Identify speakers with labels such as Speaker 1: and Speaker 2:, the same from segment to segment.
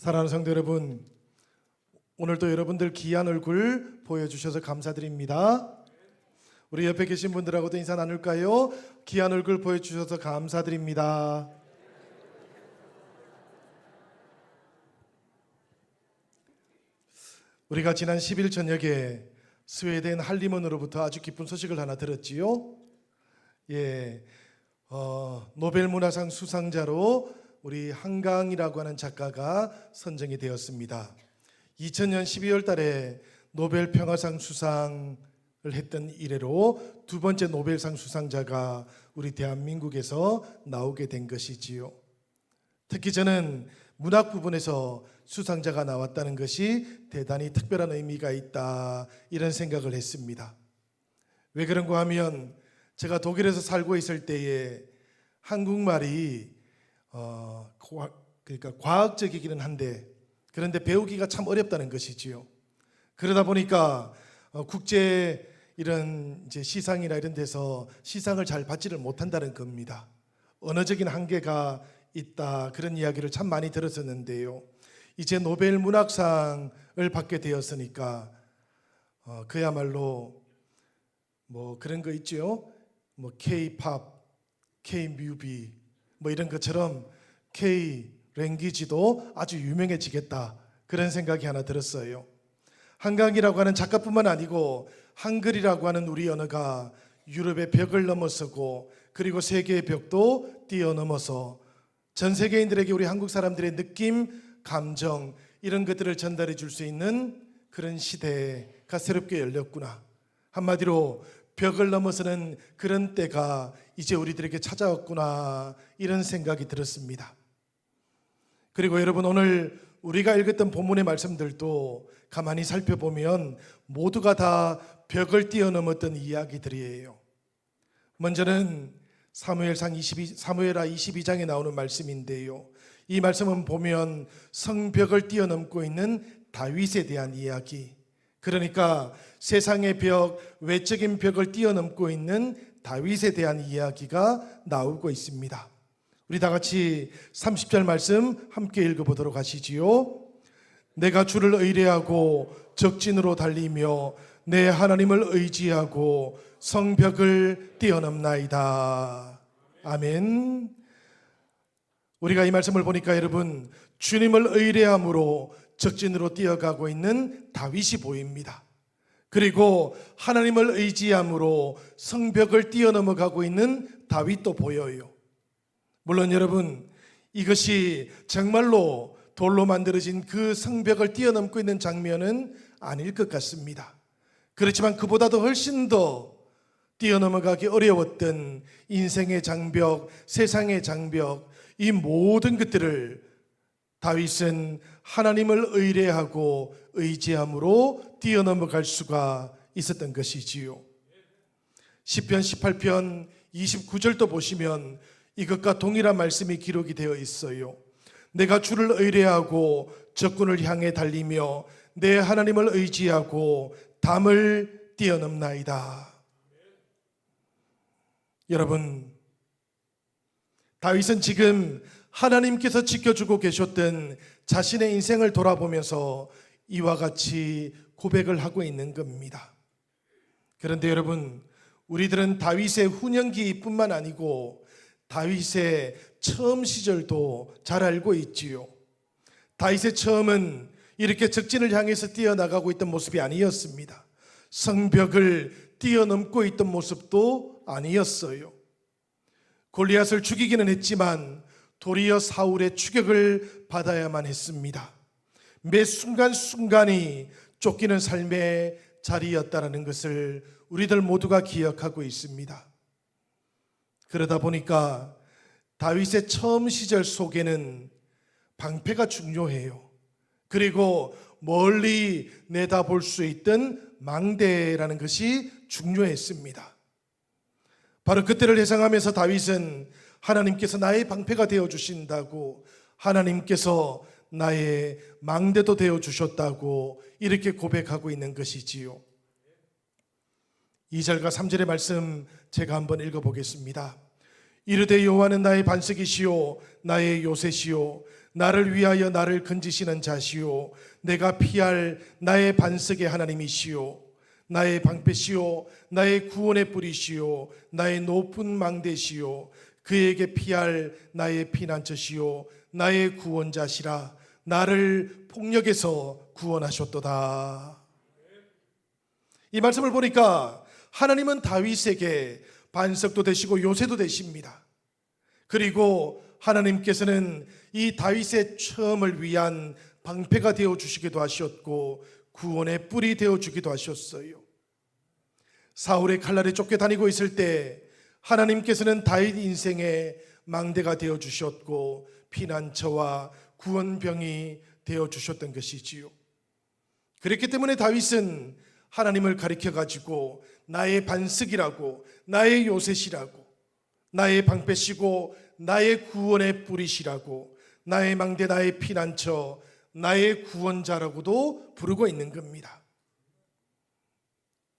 Speaker 1: 사랑하는 성도 여러분, 오늘도 여러분들 귀한 얼굴 보여주셔서 감사드립니다. 우리 옆에 계신 분들하고도 인사 나눌까요? 귀한 얼굴 보여주셔서 감사드립니다. 우리가 지난 10일 저녁에 스웨덴 할리먼으로부터 아주 기쁜 소식을 하나 들었지요. 노벨 문화상 수상자로 우리 한강이라고 하는 작가가 선정이 되었습니다. 2000년 12월 달에 노벨 평화상 수상을 했던 이래로 두 번째 노벨상 수상자가 우리 대한민국에서 나오게 된 것이지요. 특히 저는 문학 부분에서 수상자가 나왔다는 것이 대단히 특별한 의미가 있다, 이런 생각을 했습니다. 왜 그런가 하면 제가 독일에서 살고 있을 때에 한국말이 그러니까 과학적이기는 한데, 그런데 배우기가 참 어렵다는 것이지요. 그러다 보니까 국제 이런 이제 시상이나 이런 데서 시상을 잘 받지를 못한다는 겁니다. 언어적인 한계가 있다, 그런 이야기를 참 많이 들었었는데요. 이제 노벨 문학상을 받게 되었으니까 그야말로 뭐 그런 거 있죠. 뭐 K-팝, K-뮤비 뭐 이런 것처럼 K-랭귀지도 아주 유명해지겠다, 그런 생각이 하나 들었어요. 한강이라고 하는 작가뿐만 아니고 한글이라고 하는 우리 언어가 유럽의 벽을 넘어서고 그리고 세계의 벽도 뛰어넘어서 전 세계인들에게 우리 한국 사람들의 느낌, 감정, 이런 것들을 전달해 줄 수 있는 그런 시대가 새롭게 열렸구나. 한마디로 벽을 넘어서는 그런 때가 이제 우리들에게 찾아왔구나, 이런 생각이 들었습니다. 그리고 여러분, 오늘 우리가 읽었던 본문의 말씀들도 가만히 살펴보면 모두가 다 벽을 뛰어넘었던 이야기들이에요. 먼저는 사무엘하 22장에 나오는 말씀인데요. 이 말씀은 보면 성벽을 뛰어넘고 있는 다윗에 대한 이야기, 그러니까 세상의 벽, 외적인 벽을 뛰어넘고 있는 다윗에 대한 이야기가 나오고 있습니다. 우리 다 같이 30절 말씀 함께 읽어보도록 하시지요. 내가 주를 의뢰하고 적진으로 달리며 내 하나님을 의지하고 성벽을 뛰어넘나이다. 아멘. 우리가 이 말씀을 보니까 여러분, 주님을 의뢰함으로 적진으로 뛰어가고 있는 다윗이 보입니다. 그리고 하나님을 의지함으로 성벽을 뛰어넘어가고 있는 다윗도 보여요. 물론 여러분, 이것이 정말로 돌로 만들어진 그 성벽을 뛰어넘고 있는 장면은 아닐 것 같습니다. 그렇지만 그보다도 훨씬 더 뛰어넘어가기 어려웠던 인생의 장벽, 세상의 장벽, 이 모든 것들을 다윗은 하나님을 의뢰하고 의지함으로 뛰어넘어갈 수가 있었던 것이지요. 시편 18편 29절도 보시면 이것과 동일한 말씀이 기록이 되어 있어요. 내가 주를 의뢰하고 적군을 향해 달리며 내 하나님을 의지하고 담을 뛰어넘나이다. 여러분, 다윗은 지금 하나님께서 지켜주고 계셨던 자신의 인생을 돌아보면서 이와 같이 고백을 하고 있는 겁니다. 그런데 여러분, 우리들은 다윗의 후년기뿐만 아니고 다윗의 처음 시절도 잘 알고 있지요. 다윗의 처음은 이렇게 적진을 향해서 뛰어나가고 있던 모습이 아니었습니다. 성벽을 뛰어넘고 있던 모습도 아니었어요. 골리앗을 죽이기는 했지만 도리어 사울의 추격을 받아야만 했습니다. 매 순간순간이 쫓기는 삶의 자리였다는 것을 우리들 모두가 기억하고 있습니다. 그러다 보니까 다윗의 처음 시절 속에는 방패가 중요해요. 그리고 멀리 내다볼 수 있던 망대라는 것이 중요했습니다. 바로 그때를 회상하면서 다윗은 하나님께서 나의 방패가 되어주신다고, 하나님께서 나의 망대도 되어주셨다고 이렇게 고백하고 있는 것이지요. 2절과 3절의 말씀 제가 한번 읽어보겠습니다. 이르되 여호와는 나의 반석이시요 나의 요새시요 나를 위하여 나를 건지시는 자시오. 내가 피할 나의 반석의 하나님이시오. 나의 방패시오. 나의 구원의 뿌리시오. 나의 높은 망대시오. 그에게 피할 나의 피난처시오. 나의 구원자시라. 나를 폭력에서 구원하셨도다. 이 말씀을 보니까 하나님은 다윗에게 반석도 되시고 요새도 되십니다. 그리고 하나님께서는 이 다윗의 처음을 위한 방패가 되어 주시기도 하셨고 구원의 뿔이 되어 주기도 하셨어요. 사울의 칼날에 쫓겨 다니고 있을 때 하나님께서는 다윗 인생의 망대가 되어 주셨고 피난처와 구원병이 되어 주셨던 것이지요. 그렇기 때문에 다윗은 하나님을 가리켜 가지고 나의 반석이라고, 나의 요새시라고, 나의 방패시고 나의 구원의 뿌리시라고, 나의 망대, 나의 피난처, 나의 구원자라고도 부르고 있는 겁니다.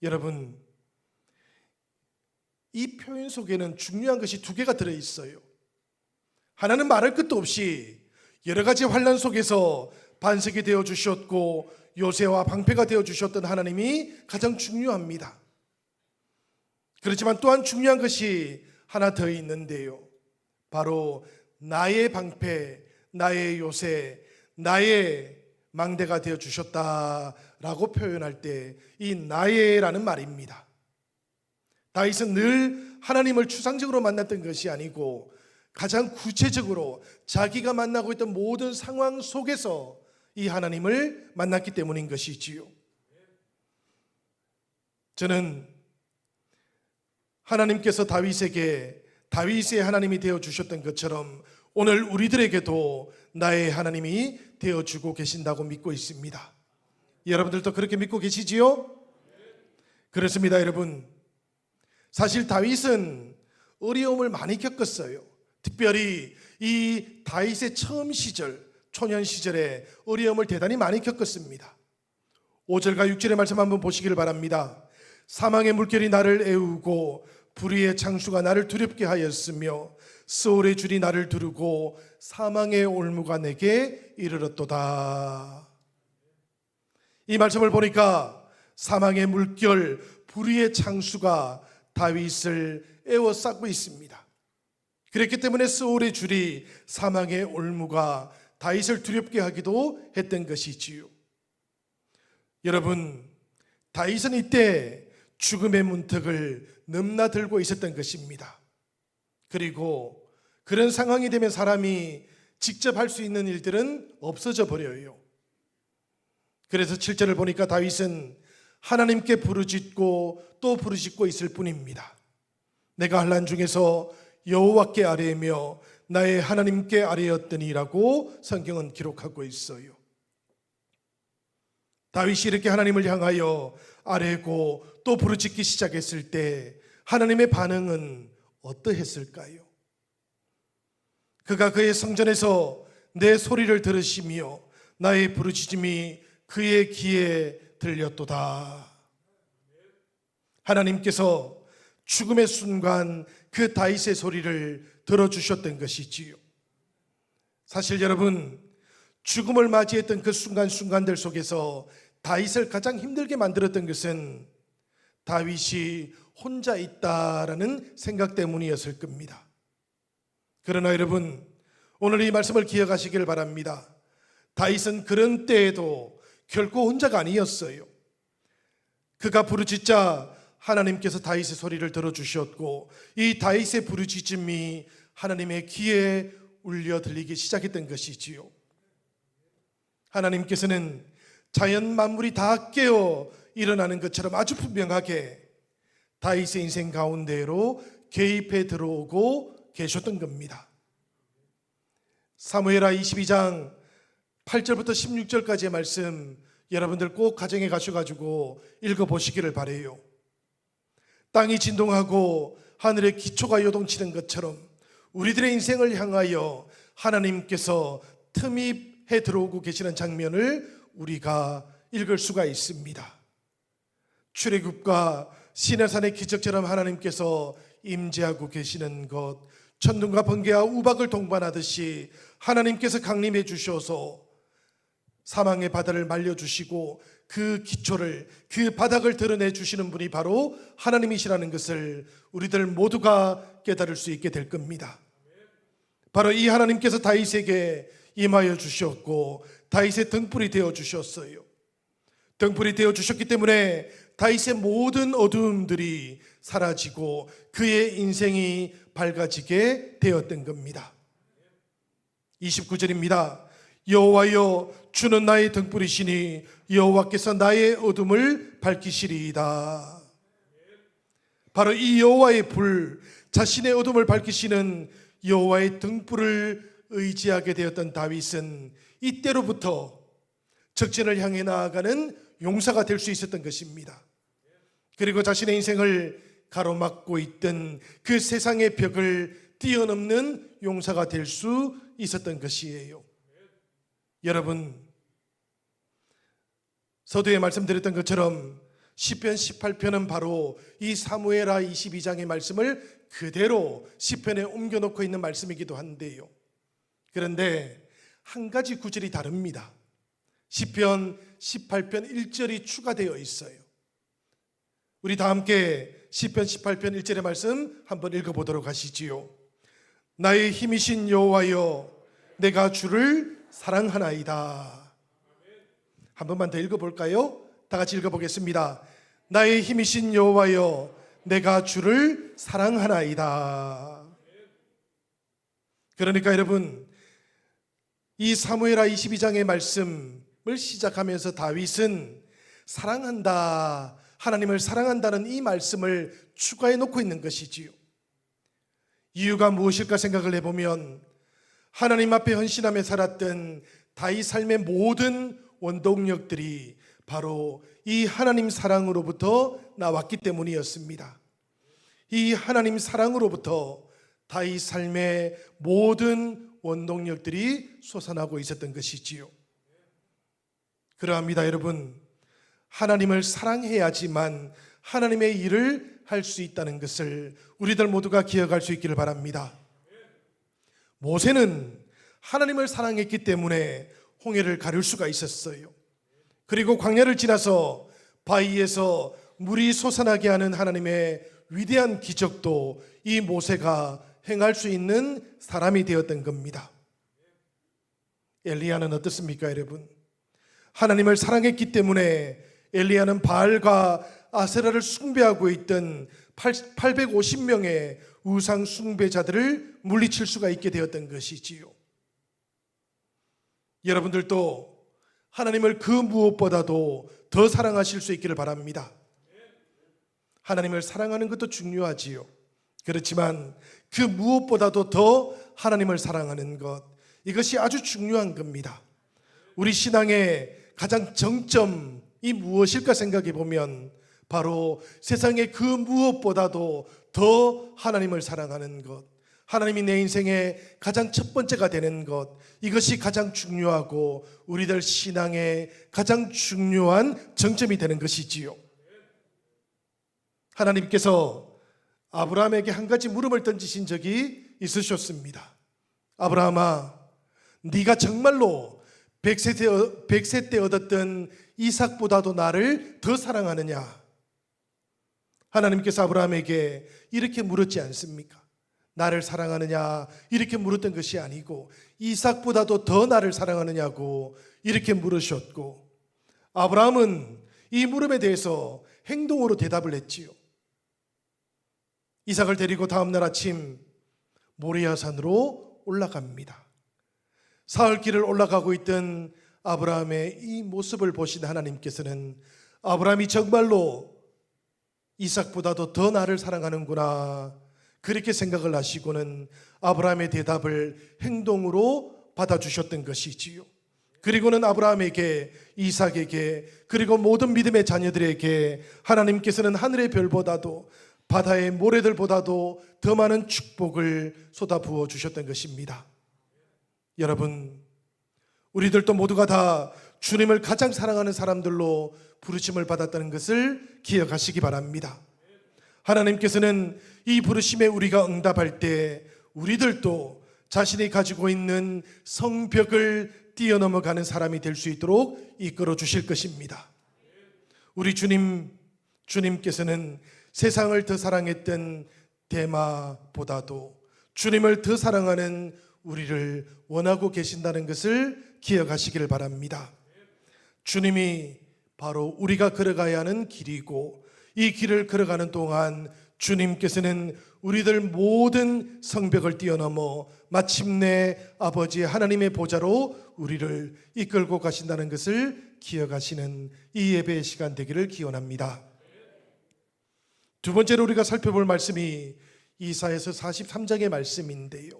Speaker 1: 여러분, 이 표현 속에는 중요한 것이 두 개가 들어있어요. 하나는 말할 것도 없이 여러 가지 환난 속에서 반석이 되어 주셨고 요새와 방패가 되어 주셨던 하나님이 가장 중요합니다. 그렇지만 또한 중요한 것이 하나 더 있는데요. 바로 나의 방패, 나의 요새, 나의 망대가 되어 주셨다라고 표현할 때 이 나의라는 말입니다. 다윗은 늘 하나님을 추상적으로 만났던 것이 아니고 가장 구체적으로 자기가 만나고 있던 모든 상황 속에서 이 하나님을 만났기 때문인 것이지요. 저는 하나님께서 다윗에게 다윗의 하나님이 되어 주셨던 것처럼 오늘 우리들에게도 나의 하나님이 되어 주고 계신다고 믿고 있습니다. 여러분들도 그렇게 믿고 계시지요? 그렇습니다, 여러분. 사실 다윗은 어려움을 많이 겪었어요. 특별히 이 다윗의 처음 시절, 초년 시절에 어려움을 대단히 많이 겪었습니다. 5절과 6절의 말씀 한번 보시기를 바랍니다. 사망의 물결이 나를 애우고 불의의 창수가 나를 두렵게 하였으며 스올의 줄이 나를 두르고 사망의 올무가 내게 이르렀도다. 이 말씀을 보니까 사망의 물결, 불의의 창수가 다윗을 에워싸고 있습니다. 그렇기 때문에 스올의 줄이, 사망의 올무가 다윗을 두렵게 하기도 했던 것이지요. 여러분, 다윗은 이때 죽음의 문턱을 넘나들고 있었던 것입니다. 그리고 그런 상황이 되면 사람이 직접 할 수 있는 일들은 없어져 버려요. 그래서 7절을 보니까 다윗은 하나님께 부르짖고 또 부르짖고 있을 뿐입니다. 내가 환난 중에서 여호와께 아뢰며 나의 하나님께 아뢰었더니라고 성경은 기록하고 있어요. 다윗이 이렇게 하나님을 향하여 아뢰고 또 부르짖기 시작했을 때 하나님의 반응은 어떠했을까요? 그가 그의 성전에서 내 소리를 들으시며 나의 부르짖음이 그의 귀에 들렸도다. 하나님께서 죽음의 순간 그 다윗의 소리를 들어주셨던 것이지요. 사실 여러분, 죽음을 맞이했던 그 순간순간들 속에서 다윗을 가장 힘들게 만들었던 것은 다윗이 혼자 있다라는 생각 때문이었을 겁니다. 그러나 여러분, 오늘 이 말씀을 기억하시길 바랍니다. 다윗은 그런 때에도 결코 혼자가 아니었어요. 그가 부르짖자 하나님께서 다윗의 소리를 들어주셨고 이 다윗의 부르짖음이 하나님의 귀에 울려 들리기 시작했던 것이지요. 하나님께서는 자연 만물이 다 깨어 일어나는 것처럼 아주 분명하게 다윗의 인생 가운데로 개입해 들어오고 계셨던 겁니다. 사무엘하 22장 8절부터 16절까지의 말씀 여러분들 꼭 가정에 가셔가지고 읽어보시기를 바라요. 땅이 진동하고 하늘의 기초가 요동치는 것처럼 우리들의 인생을 향하여 하나님께서 틈입해 들어오고 계시는 장면을 우리가 읽을 수가 있습니다. 출애굽과 시내산의 기적처럼 하나님께서 임재하고 계시는 것, 천둥과 번개와 우박을 동반하듯이 하나님께서 강림해 주셔서 사망의 바다를 말려주시고 그 기초를, 그 바닥을 드러내 주시는 분이 바로 하나님이시라는 것을 우리들 모두가 깨달을 수 있게 될 겁니다. 바로 이 하나님께서 다윗에게 임하여 주셨고 다윗의 등불이 되어 주셨어요. 등불이 되어 주셨기 때문에 다윗의 모든 어두움들이 사라지고 그의 인생이 밝아지게 되었던 겁니다. 29절입니다. 여호와여, 주는 나의 등불이시니 여호와께서 나의 어둠을 밝히시리이다. 바로 이 여호와의 불, 자신의 어둠을 밝히시는 여호와의 등불을 의지하게 되었던 다윗은 이때로부터 적진을 향해 나아가는 용사가 될 수 있었던 것입니다. 그리고 자신의 인생을 가로막고 있던 그 세상의 벽을 뛰어넘는 용사가 될 수 있었던 것이에요. 여러분, 서두에 말씀드렸던 것처럼 시편 18편은 바로 이 사무엘하 22장의 말씀을 그대로 시편에 옮겨놓고 있는 말씀이기도 한데요. 그런데 한 가지 구절이 다릅니다. 시편 18편 1절이 추가되어 있어요. 우리 다 함께 시편 18편 1절의 말씀 한번 읽어보도록 하시지요. 나의 힘이신 여호와여, 내가 주를 사랑하나이다. 한 번만 더 읽어볼까요? 다 같이 읽어보겠습니다. 나의 힘이신 여호와여, 내가 주를 사랑하나이다. 그러니까 여러분, 이 사무엘하 22장의 말씀을 시작하면서 다윗은 사랑한다, 하나님을 사랑한다는 이 말씀을 추가해 놓고 있는 것이지요. 이유가 무엇일까 생각을 해보면 하나님 앞에 헌신하며 살았던 다윗 삶의 모든 원동력들이 바로 이 하나님 사랑으로부터 나왔기 때문이었습니다. 이 하나님 사랑으로부터 다윗 삶의 모든 원동력들이 솟아나고 있었던 것이지요. 그러합니다. 여러분, 하나님을 사랑해야지만 하나님의 일을 할 수 있다는 것을 우리들 모두가 기억할 수 있기를 바랍니다. 모세는 하나님을 사랑했기 때문에 홍해를 가를 수가 있었어요. 그리고 광야를 지나서 바위에서 물이 솟아나게 하는 하나님의 위대한 기적도 이 모세가 행할 수 있는 사람이 되었던 겁니다. 엘리야는 어떻습니까, 여러분? 하나님을 사랑했기 때문에 엘리야는 바알과 아세라를 숭배하고 있던 850명의 우상 숭배자들을 물리칠 수가 있게 되었던 것이지요. 여러분들도 하나님을 그 무엇보다도 더 사랑하실 수 있기를 바랍니다. 하나님을 사랑하는 것도 중요하지요. 그렇지만 그 무엇보다도 더 하나님을 사랑하는 것, 이것이 아주 중요한 겁니다. 우리 신앙의 가장 정점이 무엇일까 생각해 보면 바로 세상의 그 무엇보다도 더 하나님을 사랑하는 것, 하나님이 내 인생의 가장 첫 번째가 되는 것, 이것이 가장 중요하고 우리들 신앙의 가장 중요한 정점이 되는 것이지요. 하나님께서 아브라함에게 한 가지 물음을 던지신 적이 있으셨습니다. 아브라함아, 네가 정말로 100세 때 얻었던 이삭보다도 나를 더 사랑하느냐? 하나님께서 아브라함에게 이렇게 물었지 않습니까? 나를 사랑하느냐? 이렇게 물었던 것이 아니고 이삭보다도 더 나를 사랑하느냐고 이렇게 물으셨고, 아브라함은 이 물음에 대해서 행동으로 대답을 했지요. 이삭을 데리고 다음날 아침 모리아산으로 올라갑니다. 사흘길을 올라가고 있던 아브라함의 이 모습을 보신 하나님께서는 아브라함이 정말로 이삭보다도 더 나를 사랑하는구나, 그렇게 생각을 하시고는 아브라함의 대답을 행동으로 받아주셨던 것이지요. 그리고는 아브라함에게, 이삭에게, 그리고 모든 믿음의 자녀들에게 하나님께서는 하늘의 별보다도 바다의 모래들보다도 더 많은 축복을 쏟아부어 주셨던 것입니다. 여러분, 우리들도 모두가 다 주님을 가장 사랑하는 사람들로 부르심을 받았다는 것을 기억하시기 바랍니다. 하나님께서는 이 부르심에 우리가 응답할 때 우리들도 자신이 가지고 있는 성벽을 뛰어넘어가는 사람이 될 수 있도록 이끌어 주실 것입니다. 우리 주님께서는 세상을 더 사랑했던 데마보다도 주님을 더 사랑하는 우리를 원하고 계신다는 것을 기억하시기를 바랍니다. 주님이 바로 우리가 걸어가야 하는 길이고, 이 길을 걸어가는 동안 주님께서는 우리들 모든 성벽을 뛰어넘어 마침내 아버지 하나님의 보좌로 우리를 이끌고 가신다는 것을 기억하시는 이 예배의 시간 되기를 기원합니다. 두 번째로 우리가 살펴볼 말씀이 이사야서 43장의 말씀인데요,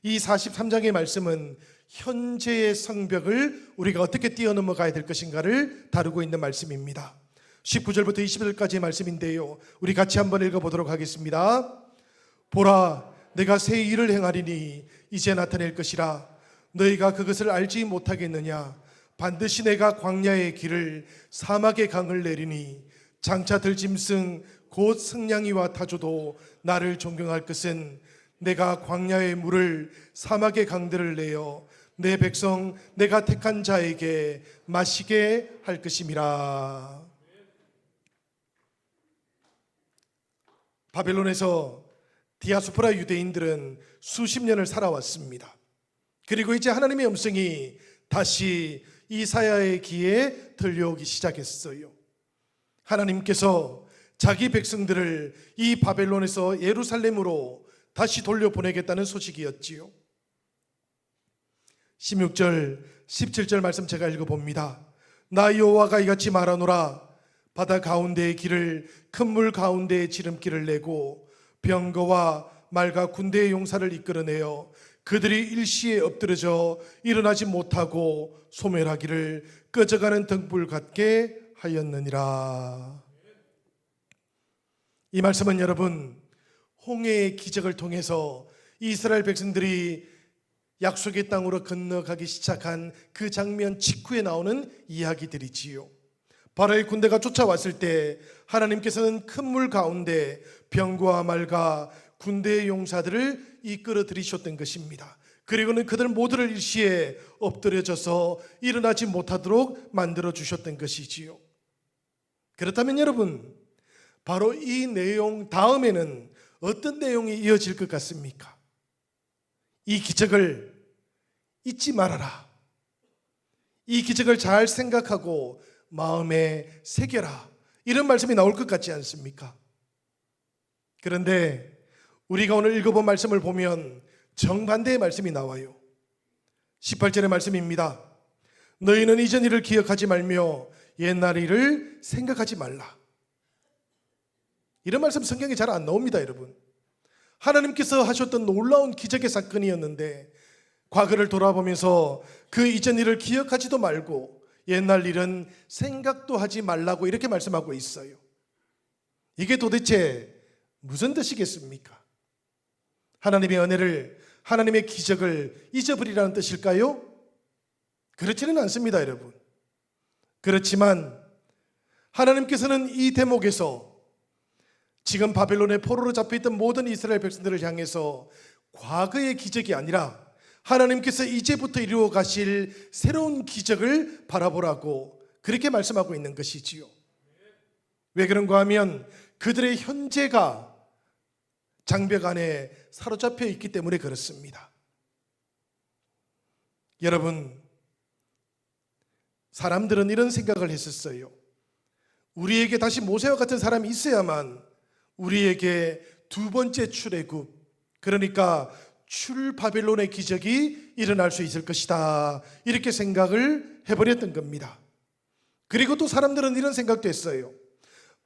Speaker 1: 이 43장의 말씀은 현재의 성벽을 우리가 어떻게 뛰어넘어 가야 될 것인가를 다루고 있는 말씀입니다. 19절부터 20절까지의 말씀인데요, 우리 같이 한번 읽어보도록 하겠습니다. 보라, 내가 새 일을 행하리니 이제 나타낼 것이라. 너희가 그것을 알지 못하겠느냐? 반드시 내가 광야의 길을 사막의 강을 내리니 장차 들짐승 곧 승냥이와 타조도 나를 존경할 것은 내가 광야의 물을 사막의 강들을 내어 내 백성 내가 택한 자에게 마시게 할 것임이라. 바벨론에서 디아스포라 유대인들은 수십 년을 살아왔습니다. 그리고 이제 하나님의 음성이 다시 이사야의 귀에 들려오기 시작했어요. 하나님께서 자기 백성들을 이 바벨론에서 예루살렘으로 다시 돌려보내겠다는 소식이었지요. 16절, 17절 말씀 제가 읽어봅니다. 나 여호와가 이같이 말하노라. 바다 가운데의 길을 큰 물 가운데의 지름길을 내고 병거와 말과 군대의 용사를 이끌어내어 그들이 일시에 엎드러져 일어나지 못하고 소멸하기를 꺼져가는 등불 같게 하였느니라. 이 말씀은 여러분, 홍해의 기적을 통해서 이스라엘 백성들이 약속의 땅으로 건너가기 시작한 그 장면 직후에 나오는 이야기들이지요. 바로의 군대가 쫓아왔을 때 하나님께서는 큰 물 가운데 병거와 말과 군대의 용사들을 이끌어 들이셨던 것입니다. 그리고는 그들 모두를 일시에 엎드려져서 일어나지 못하도록 만들어 주셨던 것이지요. 그렇다면 여러분, 바로 이 내용 다음에는 어떤 내용이 이어질 것 같습니까? 이 기적을 잊지 말아라. 이 기적을 잘 생각하고 마음에 새겨라. 이런 말씀이 나올 것 같지 않습니까? 그런데 우리가 오늘 읽어본 말씀을 보면 정반대의 말씀이 나와요. 18절의 말씀입니다. 너희는 이전 일을 기억하지 말며 옛날 일을 생각하지 말라. 이런 말씀 성경에 잘 안 나옵니다, 여러분. 하나님께서 하셨던 놀라운 기적의 사건이었는데 과거를 돌아보면서 그 이전 일을 기억하지도 말고 옛날 일은 생각도 하지 말라고 이렇게 말씀하고 있어요. 이게 도대체 무슨 뜻이겠습니까? 하나님의 은혜를, 하나님의 기적을 잊어버리라는 뜻일까요? 그렇지는 않습니다, 여러분. 그렇지만 하나님께서는 이 대목에서 지금 바벨론의 포로로 잡혀있던 모든 이스라엘 백성들을 향해서 과거의 기적이 아니라 하나님께서 이제부터 이루어 가실 새로운 기적을 바라보라고 그렇게 말씀하고 있는 것이지요. 왜 그런가 하면 그들의 현재가 장벽 안에 사로잡혀 있기 때문에 그렇습니다. 여러분, 사람들은 이런 생각을 했었어요. 우리에게 다시 모세와 같은 사람이 있어야만 우리에게 두 번째 출애굽, 그러니까 출바벨론의 기적이 일어날 수 있을 것이다, 이렇게 생각을 해버렸던 겁니다. 그리고 또 사람들은 이런 생각도 했어요.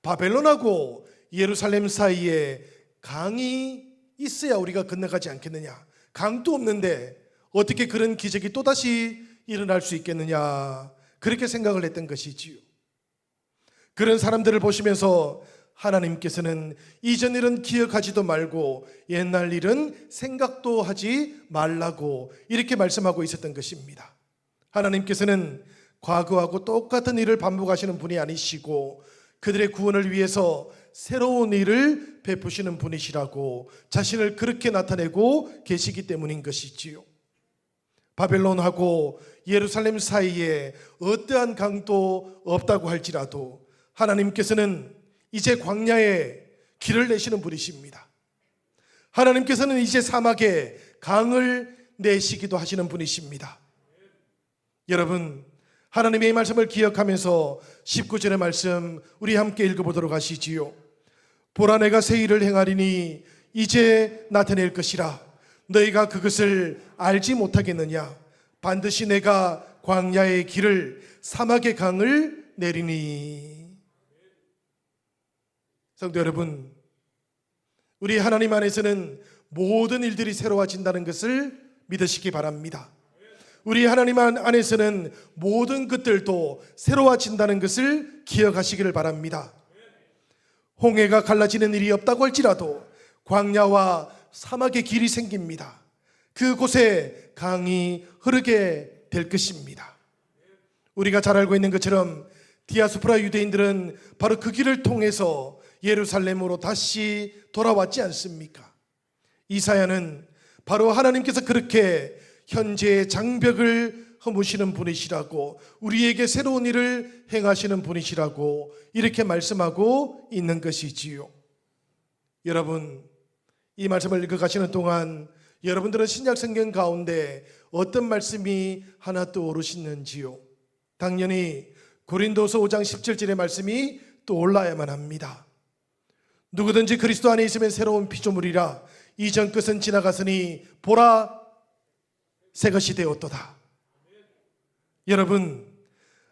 Speaker 1: 바벨론하고 예루살렘 사이에 강이 있어야 우리가 건너가지 않겠느냐. 강도 없는데 어떻게 그런 기적이 또다시 일어날 수 있겠느냐, 그렇게 생각을 했던 것이지요. 그런 사람들을 보시면서 하나님께서는 이전 일은 기억하지도 말고 옛날 일은 생각도 하지 말라고 이렇게 말씀하고 있었던 것입니다. 하나님께서는 과거하고 똑같은 일을 반복하시는 분이 아니시고 그들의 구원을 위해서 새로운 일을 베푸시는 분이시라고 자신을 그렇게 나타내고 계시기 때문인 것이지요. 바벨론하고 예루살렘 사이에 어떠한 강도 없다고 할지라도 하나님께서는 이제 광야에 길을 내시는 분이십니다. 하나님께서는 이제 사막에 강을 내시기도 하시는 분이십니다. 여러분, 하나님의 이 말씀을 기억하면서 19절의 말씀 우리 함께 읽어보도록 하시지요. 보라, 내가 새 일을 행하리니 이제 나타낼 것이라. 너희가 그것을 알지 못하겠느냐? 반드시 내가 광야의 길을 사막의 강을 내리니. 성도 여러분, 우리 하나님 안에서는 모든 일들이 새로워진다는 것을 믿으시기 바랍니다. 우리 하나님 안에서는 모든 것들도 새로워진다는 것을 기억하시기를 바랍니다. 홍해가 갈라지는 일이 없다고 할지라도 광야와 사막의 길이 생깁니다. 그곳에 강이 흐르게 될 것입니다. 우리가 잘 알고 있는 것처럼 디아스포라 유대인들은 바로 그 길을 통해서 예루살렘으로 다시 돌아왔지 않습니까? 이사야는 바로 하나님께서 그렇게 현재의 장벽을 허무시는 분이시라고, 우리에게 새로운 일을 행하시는 분이시라고 이렇게 말씀하고 있는 것이지요. 여러분, 이 말씀을 읽어가시는 동안 여러분들은 신약성경 가운데 어떤 말씀이 하나 떠오르시는지요? 당연히 고린도서 5장 17절의 말씀이 떠올라야만 합니다. 누구든지 그리스도 안에 있으면 새로운 피조물이라, 이전 것은 지나갔으니 보라 새 것이 되었도다. 여러분,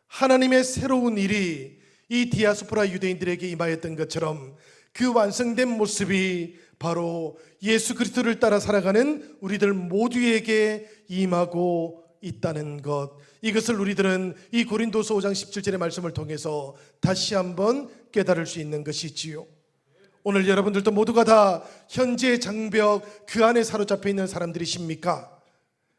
Speaker 1: 하나님의 새로운 일이 이 디아스포라 유대인들에게 임하였던 것처럼 그 완성된 모습이 바로 예수 그리스도를 따라 살아가는 우리들 모두에게 임하고 있다는 것, 이것을 우리들은 이 고린도서 5장 17절의 말씀을 통해서 다시 한번 깨달을 수 있는 것이지요. 오늘 여러분들도 모두가 다 현재의 장벽 그 안에 사로잡혀 있는 사람들이십니까?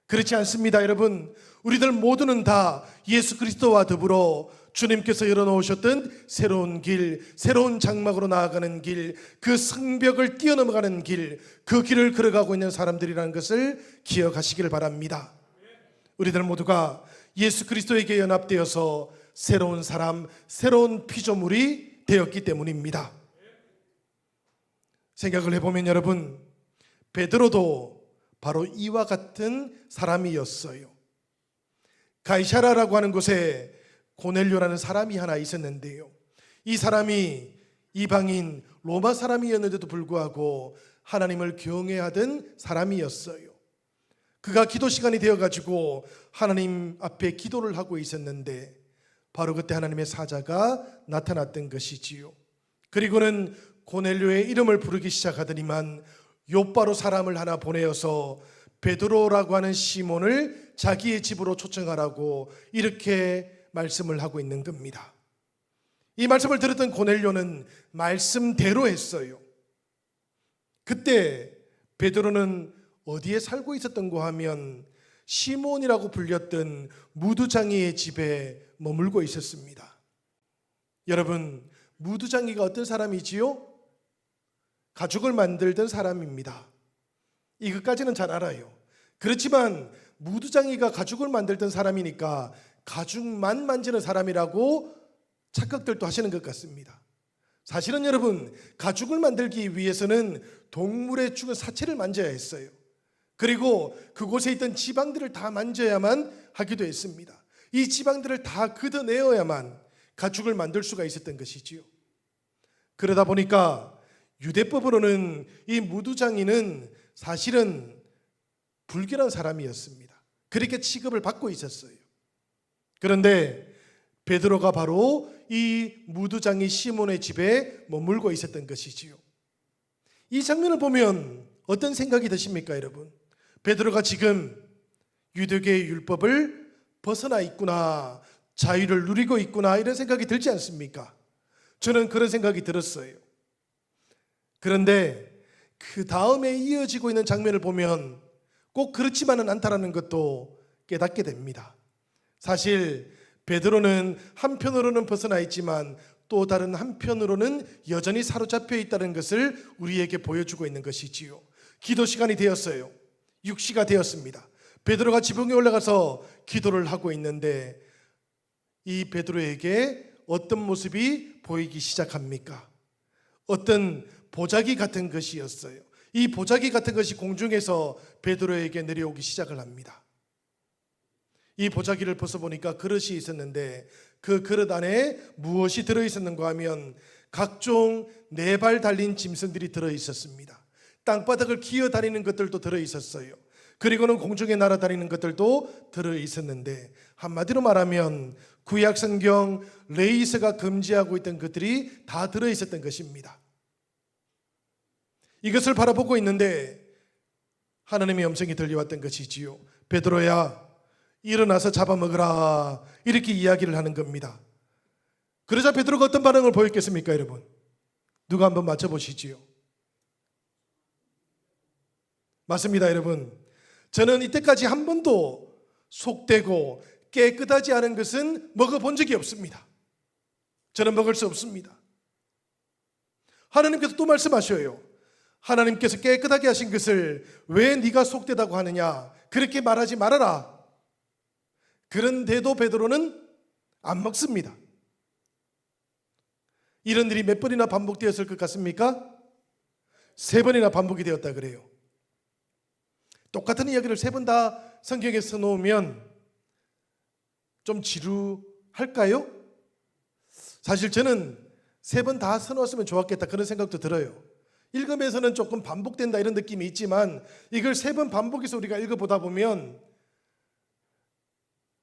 Speaker 1: 그렇지 않습니다. 여러분, 우리들 모두는 다 예수 그리스도와 더불어 주님께서 열어놓으셨던 새로운 길, 새로운 장막으로 나아가는 길, 그 성벽을 뛰어넘어가는 길, 그 길을 걸어가고 있는 사람들이라는 것을 기억하시길 바랍니다. 우리들 모두가 예수 그리스도에게 연합되어서 새로운 사람, 새로운 피조물이 되었기 때문입니다. 생각을 해보면 여러분, 베드로도 바로 이와 같은 사람이었어요. 가이사라라고 하는 곳에 고넬료라는 사람이 하나 있었는데요, 이 사람이 이방인 로마 사람이었는데도 불구하고 하나님을 경외하던 사람이었어요. 그가 기도 시간이 되어가지고 하나님 앞에 기도를 하고 있었는데 바로 그때 하나님의 사자가 나타났던 것이지요. 그리고는 고넬료의 이름을 부르기 시작하더니만 욥바로 사람을 하나 보내어서 베드로라고 하는 시몬을 자기의 집으로 초청하라고 이렇게 말씀을 하고 있는 겁니다. 이 말씀을 들었던 고넬료는 말씀대로 했어요. 그때 베드로는 어디에 살고 있었던고 하면 시몬이라고 불렸던 무두장이의 집에 머물고 있었습니다. 여러분, 무두장이가 어떤 사람이지요? 가죽을 만들던 사람입니다. 이것까지는 잘 알아요. 그렇지만 무두장이가 가죽을 만들던 사람이니까 가죽만 만지는 사람이라고 착각들도 하시는 것 같습니다. 사실은 여러분, 가죽을 만들기 위해서는 동물의 죽은 사체를 만져야 했어요. 그리고 그곳에 있던 지방들을 다 만져야만 하기도 했습니다. 이 지방들을 다 걷어내어야만 가죽을 만들 수가 있었던 것이지요. 그러다 보니까 유대법으로는 이 무두장이는 사실은 불결한 사람이었습니다. 그렇게 취급을 받고 있었어요. 그런데 베드로가 바로 이 무두장이 시몬의 집에 머물고 있었던 것이지요. 이 장면을 보면 어떤 생각이 드십니까, 여러분? 베드로가 지금 유대교의 율법을 벗어나 있구나, 자유를 누리고 있구나, 이런 생각이 들지 않습니까? 저는 그런 생각이 들었어요. 그런데 그 다음에 이어지고 있는 장면을 보면 꼭 그렇지만은 않다라는 것도 깨닫게 됩니다. 사실 베드로는 한편으로는 벗어나 있지만 또 또 다른 한편으로는 여전히 사로잡혀 있다는 것을 우리에게 보여주고 있는 것이지요. 기도 시간이 되었어요. 6시가 되었습니다. 베드로가 지붕에 올라가서 기도를 하고 있는데 이 베드로에게 어떤 모습이 보이기 시작합니까? 어떤 보자기 같은 것이었어요. 이 보자기 같은 것이 공중에서 베드로에게 내려오기 시작을 합니다. 이 보자기를 벗어보니까 그릇이 있었는데 그 그릇 안에 무엇이 들어있었는가 하면 각종 4발 달린 짐승들이 들어있었습니다. 땅바닥을 기어다니는 것들도 들어있었어요. 그리고는 공중에 날아다니는 것들도 들어있었는데 한마디로 말하면 구약성경 레위서가 금지하고 있던 것들이 다 들어있었던 것입니다. 이것을 바라보고 있는데 하나님의 음성이 들려왔던 것이지요. 베드로야, 일어나서 잡아먹으라, 이렇게 이야기를 하는 겁니다. 그러자 베드로가 어떤 반응을 보였겠습니까, 여러분? 누가 한번 맞춰보시지요. 맞습니다, 여러분. 저는 이때까지 한 번도 속되고 깨끗하지 않은 것은 먹어본 적이 없습니다. 저는 먹을 수 없습니다. 하나님께서 또 말씀하셔요. 하나님께서 깨끗하게 하신 것을 왜 네가 속되다고 하느냐, 그렇게 말하지 말아라. 그런데도 베드로는 안 먹습니다. 이런 일이 몇 번이나 반복되었을 것 같습니까? 3번이나 반복이 되었다 그래요. 똑같은 이야기를 3번 다 성경에 써놓으면 좀 지루할까요? 사실 저는 3번 다 써놓았으면 좋았겠다 그런 생각도 들어요. 읽으면서는 조금 반복된다 이런 느낌이 있지만 이걸 3번 반복해서 우리가 읽어보다 보면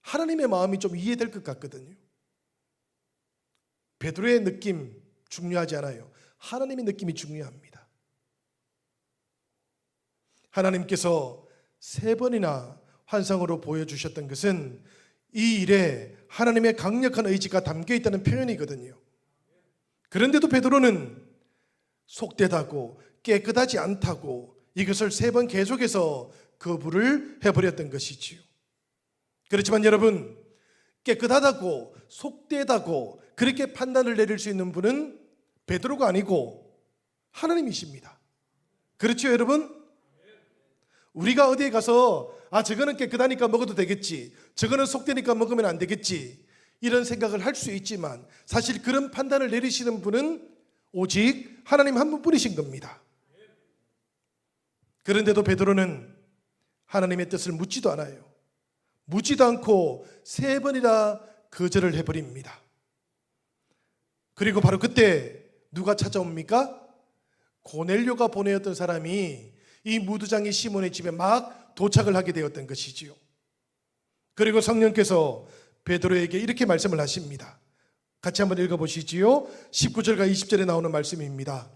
Speaker 1: 하나님의 마음이 좀 이해될 것 같거든요. 베드로의 느낌 중요하지 않아요. 하나님의 느낌이 중요합니다. 하나님께서 3번이나 환상으로 보여주셨던 것은 이 일에 하나님의 강력한 의지가 담겨 있다는 표현이거든요. 그런데도 베드로는 속되다고 깨끗하지 않다고 이것을 3번 계속해서 거부를 해버렸던 것이지요. 그렇지만 여러분, 깨끗하다고 속되다고 그렇게 판단을 내릴 수 있는 분은 베드로가 아니고 하나님이십니다. 그렇죠, 여러분? 우리가 어디에 가서 저거는 깨끗하니까 먹어도 되겠지, 저거는 속되니까 먹으면 안 되겠지, 이런 생각을 할 수 있지만 사실 그런 판단을 내리시는 분은 오직 하나님 한 분뿐이신 겁니다. 그런데도 베드로는 하나님의 뜻을 묻지도 않아요. 묻지도 않고 3번이나 거절을 해버립니다. 그리고 바로 그때 누가 찾아옵니까? 고넬료가 보내었던 사람이 이 무두장이 시몬의 집에 막 도착을 하게 되었던 것이지요. 그리고 성령께서 베드로에게 이렇게 말씀을 하십니다. 같이 한번 읽어보시지요. 19절과 20절에 나오는 말씀입니다.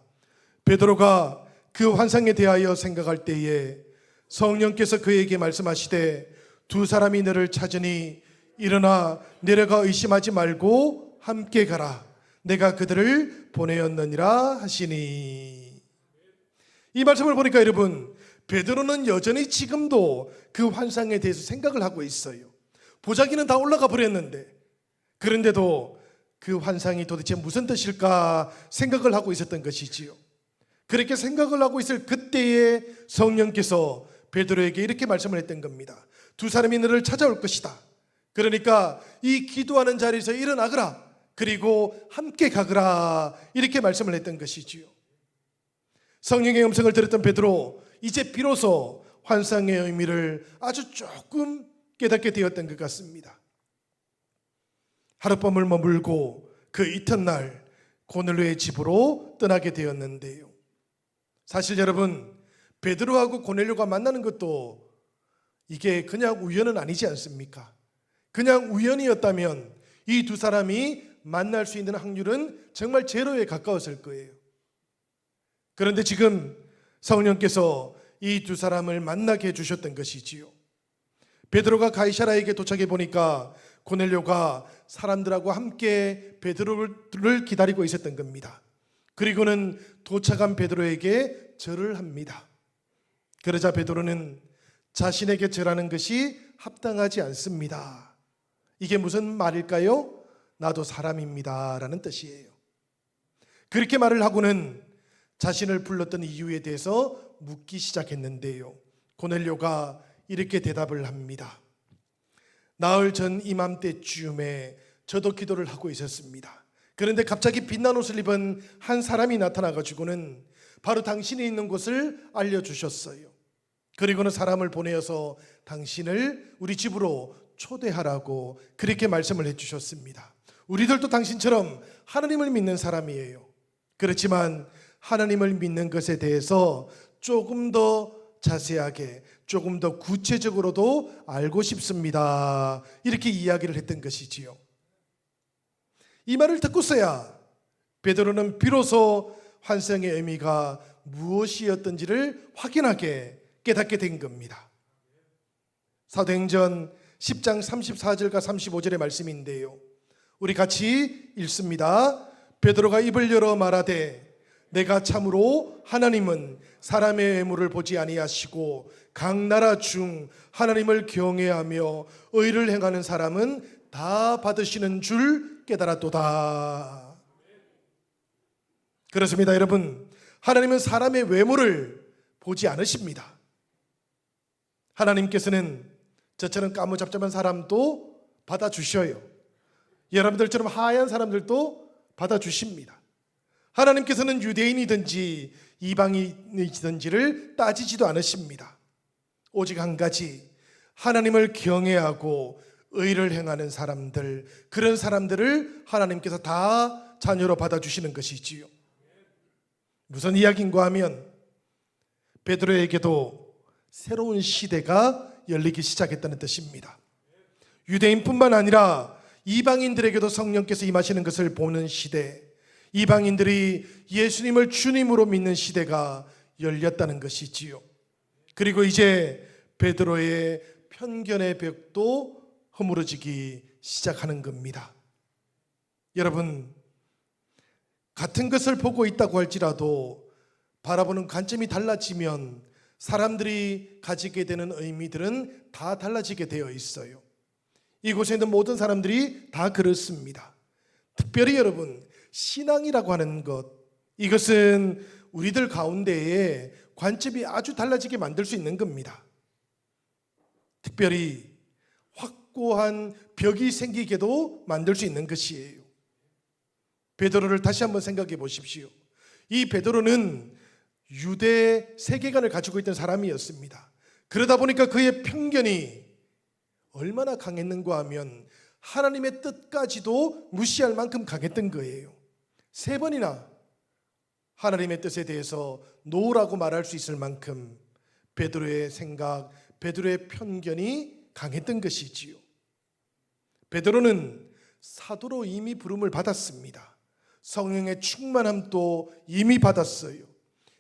Speaker 1: 베드로가 그 환상에 대하여 생각할 때에 성령께서 그에게 말씀하시되 두 사람이 너를 찾으니 일어나 내려가 의심하지 말고 함께 가라. 내가 그들을 보내었느니라 하시니. 이 말씀을 보니까 여러분, 베드로는 여전히 지금도 그 환상에 대해서 생각을 하고 있어요. 보자기는 다 올라가 버렸는데 그런데도 그 환상이 도대체 무슨 뜻일까 생각을 하고 있었던 것이지요. 그렇게 생각을 하고 있을 그때에 성령께서 베드로에게 이렇게 말씀을 했던 겁니다. 두 사람이 너를 찾아올 것이다. 그러니까 이 기도하는 자리에서 일어나거라. 그리고 함께 가거라. 이렇게 말씀을 했던 것이지요. 성령의 음성을 들었던 베드로, 이제 비로소 환상의 의미를 아주 조금 깨닫게 되었던 것 같습니다. 하룻밤을 머물고 그 이튿날 고넬료의 집으로 떠나게 되었는데요. 사실 여러분, 베드로하고 고넬료가 만나는 것도 이게 그냥 우연은 아니지 않습니까? 그냥 우연이었다면 이 두 사람이 만날 수 있는 확률은 정말 제로에 가까웠을 거예요. 그런데 지금 성령께서 이 두 사람을 만나게 해주셨던 것이지요. 베드로가 가이사라에게 도착해 보니까 고넬료가 사람들하고 함께 베드로를 기다리고 있었던 겁니다. 그리고는 도착한 베드로에게 절을 합니다. 그러자 베드로는 자신에게 절하는 것이 합당하지 않습니다. 이게 무슨 말일까요? 나도 사람입니다 라는 뜻이에요. 그렇게 말을 하고는 자신을 불렀던 이유에 대해서 묻기 시작했는데요. 고넬료가 이렇게 대답을 합니다. 나흘 전 이맘때쯤에 저도 기도를 하고 있었습니다. 그런데 갑자기 빛난 옷을 입은 한 사람이 나타나가지고는 바로 당신이 있는 곳을 알려주셨어요. 그리고는 사람을 보내어서 당신을 우리 집으로 초대하라고 그렇게 말씀을 해주셨습니다. 우리들도 당신처럼 하나님을 믿는 사람이에요. 그렇지만 하나님을 믿는 것에 대해서 조금 더 자세하게, 조금 더 구체적으로도 알고 싶습니다. 이렇게 이야기를 했던 것이지요. 이 말을 듣고서야 베드로는 비로소 환상의 의미가 무엇이었던지를 확인하게 깨닫게 된 겁니다. 사도행전 10장 34절과 35절의 말씀인데요. 우리 같이 읽습니다. 베드로가 입을 열어 말하되 내가 참으로 하나님은 사람의 외모를 보지 아니하시고 각 나라 중 하나님을 경외하며 의를 행하는 사람은 다 받으시는 줄 깨달았도다. 그렇습니다, 여러분. 하나님은 사람의 외모를 보지 않으십니다. 하나님께서는 저처럼 까무잡잡한 사람도 받아주셔요. 여러분들처럼 하얀 사람들도 받아주십니다. 하나님께서는 유대인이든지 이방인이든지를 따지지도 않으십니다. 오직 한 가지, 하나님을 경외하고 의를 행하는 사람들, 그런 사람들을 하나님께서 다 자녀로 받아주시는 것이지요. 무슨 이야기인가 하면 베드로에게도 새로운 시대가 열리기 시작했다는 뜻입니다. 유대인뿐만 아니라 이방인들에게도 성령께서 임하시는 것을 보는 시대, 이방인들이 예수님을 주님으로 믿는 시대가 열렸다는 것이지요. 그리고 이제 베드로의 편견의 벽도 허물어지기 시작하는 겁니다. 여러분, 같은 것을 보고 있다고 할지라도 바라보는 관점이 달라지면 사람들이 가지게 되는 의미들은 다 달라지게 되어 있어요. 이곳에 있는 모든 사람들이 다 그렇습니다. 특별히 여러분, 신앙이라고 하는 것, 이것은 우리들 가운데에 관점이 아주 달라지게 만들 수 있는 겁니다. 특별히 확고한 벽이 생기게도 만들 수 있는 것이에요. 베드로를 다시 한번 생각해 보십시오. 이 베드로는 유대 세계관을 가지고 있던 사람이었습니다. 그러다 보니까 그의 편견이 얼마나 강했는가 하면 하나님의 뜻까지도 무시할 만큼 강했던 거예요. 3번이나 하나님의 뜻에 대해서 노라고 말할 수 있을 만큼 베드로의 생각, 베드로의 편견이 강했던 것이지요. 베드로는 사도로 이미 부름을 받았습니다. 성령의 충만함도 이미 받았어요.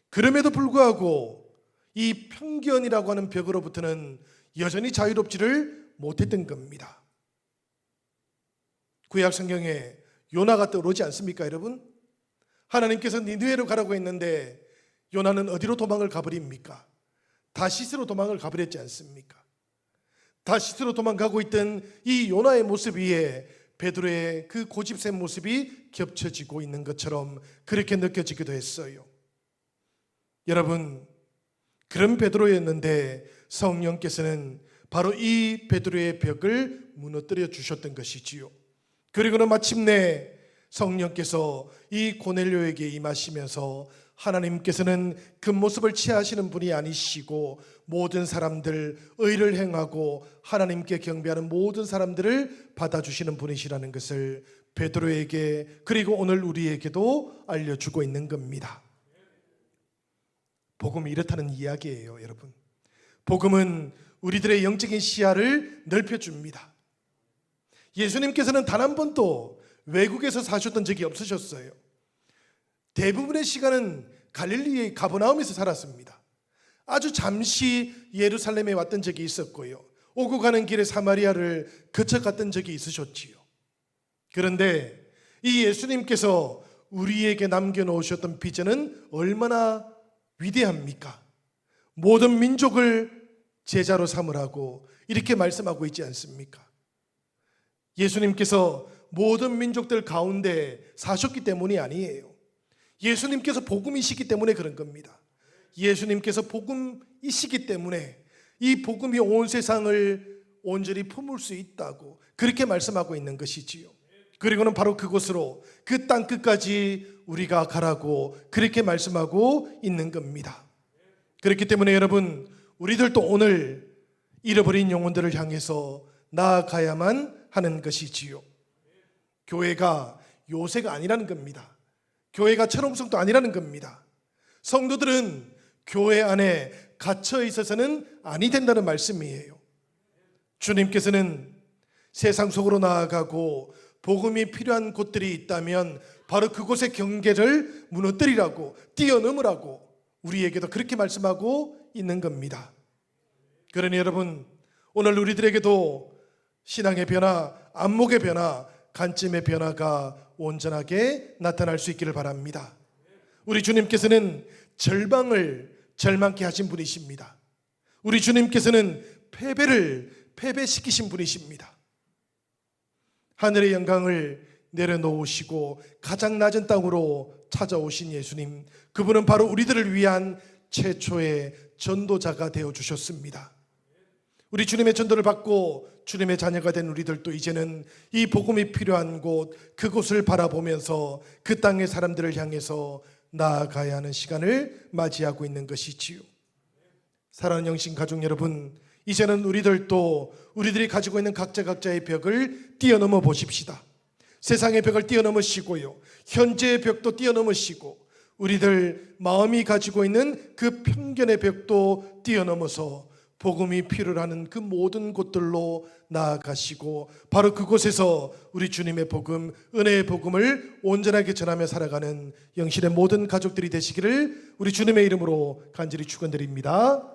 Speaker 1: 그럼에도 불구하고 이 편견이라고 하는 벽으로부터는 여전히 자유롭지를 못했던 겁니다. 구약 성경에 요나가 떠오르지 않습니까, 여러분? 하나님께서 니느웨로 가라고 했는데 요나는 어디로 도망을 가버립니까? 다시스로 도망을 가버렸지 않습니까? 다시스로 도망가고 있던 이 요나의 모습 위에 베드로의 그 고집센 모습이 겹쳐지고 있는 것처럼 그렇게 느껴지기도 했어요. 여러분, 그런 베드로였는데 성령께서는 바로 이 베드로의 벽을 무너뜨려 주셨던 것이지요. 그리고는 마침내 성령께서 이 고넬료에게 임하시면서 하나님께서는 그 모습을 취하시는 분이 아니시고 모든 사람들, 의를 행하고 하나님께 경배하는 모든 사람들을 받아주시는 분이시라는 것을 베드로에게, 그리고 오늘 우리에게도 알려주고 있는 겁니다. 복음이 이렇다는 이야기예요, 여러분. 복음은 우리들의 영적인 시야를 넓혀줍니다. 예수님께서는 단 한 번도 외국에서 사셨던 적이 없으셨어요. 대부분의 시간은 갈릴리의 가버나움에서 살았습니다. 아주 잠시 예루살렘에 왔던 적이 있었고요. 오고 가는 길에 사마리아를 거쳐갔던 적이 있으셨지요. 그런데 이 예수님께서 우리에게 남겨놓으셨던 비전은 얼마나 위대합니까? 모든 민족을 제자로 삼으라고 이렇게 말씀하고 있지 않습니까? 예수님께서 모든 민족들 가운데 사셨기 때문이 아니에요. 예수님께서 복음이시기 때문에 그런 겁니다. 예수님께서 복음이시기 때문에 이 복음이 온 세상을 온전히 품을 수 있다고 그렇게 말씀하고 있는 것이지요. 그리고는 바로 그곳으로 그 땅 끝까지 우리가 가라고 그렇게 말씀하고 있는 겁니다. 그렇기 때문에 여러분, 우리들도 오늘 잃어버린 영혼들을 향해서 나아가야만 하는 것이지요. 교회가 요새가 아니라는 겁니다. 교회가 철옹성도 아니라는 겁니다. 성도들은 교회 안에 갇혀 있어서는 아니 된다는 말씀이에요. 주님께서는 세상 속으로 나아가고 복음이 필요한 곳들이 있다면 바로 그곳의 경계를 무너뜨리라고, 뛰어넘으라고 우리에게도 그렇게 말씀하고 있는 겁니다. 그러니 여러분, 오늘 우리들에게도 신앙의 변화, 안목의 변화, 관점의 변화가 온전하게 나타날 수 있기를 바랍니다. 우리 주님께서는 절망을 절망케 하신 분이십니다. 우리 주님께서는 패배를 패배시키신 분이십니다. 하늘의 영광을 내려놓으시고 가장 낮은 땅으로 찾아오신 예수님, 그분은 바로 우리들을 위한 최초의 전도자가 되어주셨습니다. 우리 주님의 전도를 받고 주님의 자녀가 된 우리들도 이제는 이 복음이 필요한 곳, 그곳을 바라보면서 그 땅의 사람들을 향해서 나아가야 하는 시간을 맞이하고 있는 것이지요. 사랑하는 영신 가족 여러분, 이제는 우리들이 가지고 있는 각자의 벽을 뛰어넘어 보십시다. 세상의 벽을 뛰어넘으시고요, 현재의 벽도 뛰어넘으시고 우리들 마음이 가지고 있는 그 편견의 벽도 뛰어넘어서 복음이 필요하는 그 모든 곳들로 나아가시고 바로 그곳에서 우리 주님의 복음, 은혜의 복음을 온전하게 전하며 살아가는 영신의 모든 가족들이 되시기를 우리 주님의 이름으로 간절히 축원드립니다.